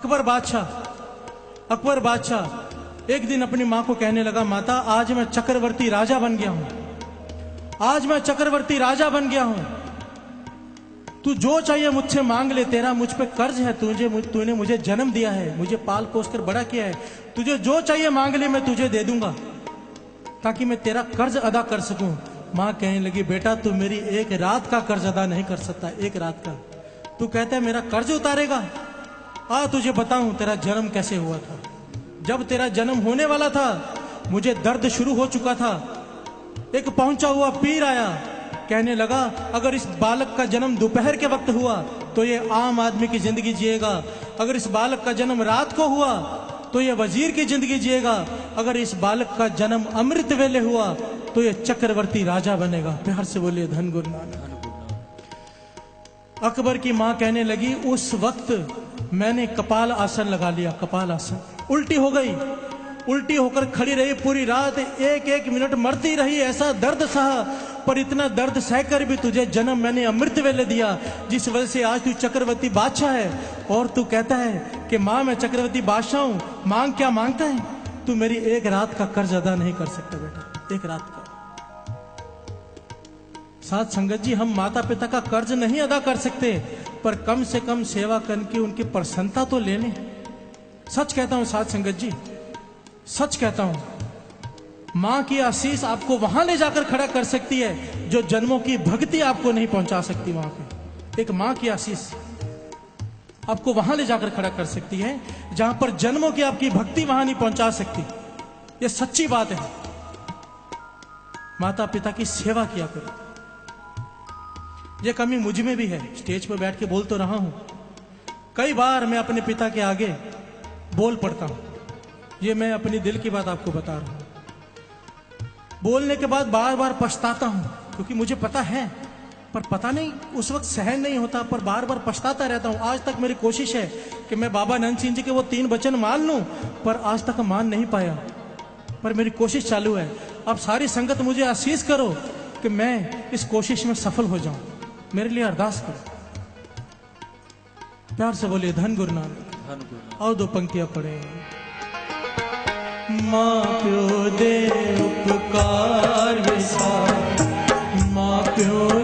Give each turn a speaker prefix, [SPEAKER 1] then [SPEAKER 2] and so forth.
[SPEAKER 1] अकबर बादशाह एक दिन अपनी मां को कहने लगा, माता आज मैं चक्रवर्ती राजा बन गया हूं, आज मैं चक्रवर्ती राजा बन गया हूं, तू जो चाहिए मुझसे मांग ले, तेरा मुझ पे कर्ज है, तूने मुझे जन्म दिया है, मुझे पाल पोस कर बड़ा किया है, तुझे जो चाहिए मांग ले, मैं तुझे दे दूंगा ताकि मैं तेरा कर्ज अदा कर सकूं। मां कहने लगी, बेटा तू मेरी एक रात का कर्ज अदा नहीं कर सकता, एक रात का। तू कहता है मेरा कर्ज उतारेगा? आ तुझे बताऊं तेरा जन्म कैसे हुआ था। जब तेरा जन्म होने वाला था मुझे दर्द शुरू हो चुका था। एक पहुंचा हुआ पीर आया, कहने लगा अगर इस बालक का जन्म दोपहर के वक्त हुआ तो ये आम आदमी की जिंदगी जिएगा, अगर इस बालक का जन्म रात को हुआ तो ये वजीर की जिंदगी जिएगा, अगर इस बालक का जन्म अमृत वेले हुआ तो ये चक्रवर्ती राजा बनेगा। प्यार से बोलिए धन गुरु नानक। अकबर की मां कहने लगी, उस वक्त मैंने कपाल आसन लगा लिया, कपाल आसन। उल्टी हो गई, उल्टी होकर खड़ी रही पूरी रात, एक एक मिनट मरती रही, ऐसा दर्द सहा, पर इतना दर्द सहकर भी तुझे जन्म मैंने अमृत वेले दिया, जिस वजह से आज तू चक्रवर्ती बादशाह है। और तू कहता है कि मां मैं चक्रवर्ती बादशाह हूं, मांग क्या मांगता है? तू मेरी एक रात का कर्ज अदा नहीं कर सकता बेटा, एक रात का। साथ संगत जी, हम माता पिता का कर्ज नहीं अदा कर सकते, पर कम से कम सेवा करके उनकी प्रसन्नता तो लेने। सच कहता हूं साथ संगत जी, सच कहता हूं, मां की आशीष आपको वहां ले जाकर खड़ा कर सकती है जो जन्मों की भक्ति आपको नहीं पहुंचा सकती। वहां पे एक मां की आशीष आपको वहां ले जाकर खड़ा कर सकती है जहां पर जन्मों की आपकी भक्ति वहां नहीं पहुंचा सकती। यह सच्ची बात है। माता पिता की सेवा किया करो। यह कमी मुझ में भी है, स्टेज पर बैठ के बोल तो रहा हूं, कई बार मैं अपने पिता के आगे बोल पड़ता हूं। ये मैं अपनी दिल की बात आपको बता रहा हूं। बोलने के बाद बार बार पछताता हूं, क्योंकि मुझे पता है, पर पता नहीं उस वक्त सहन नहीं होता, पर बार बार पछताता रहता हूं। आज तक मेरी कोशिश है कि मैं बाबा नंद सिंह जी के वो 3 वचन मान लूं, पर आज तक मान नहीं पाया, पर मेरी कोशिश चालू है। अब सारी संगत मुझे आशीष करो कि मैं इस कोशिश में सफल हो जाऊं। मेरे लिए अरदास करो। प्यार से बोलिए धन गुरु नानक। और 2 पंक्तियां पढ़े। मां प्यो दे उपकार विसार, मां प्यो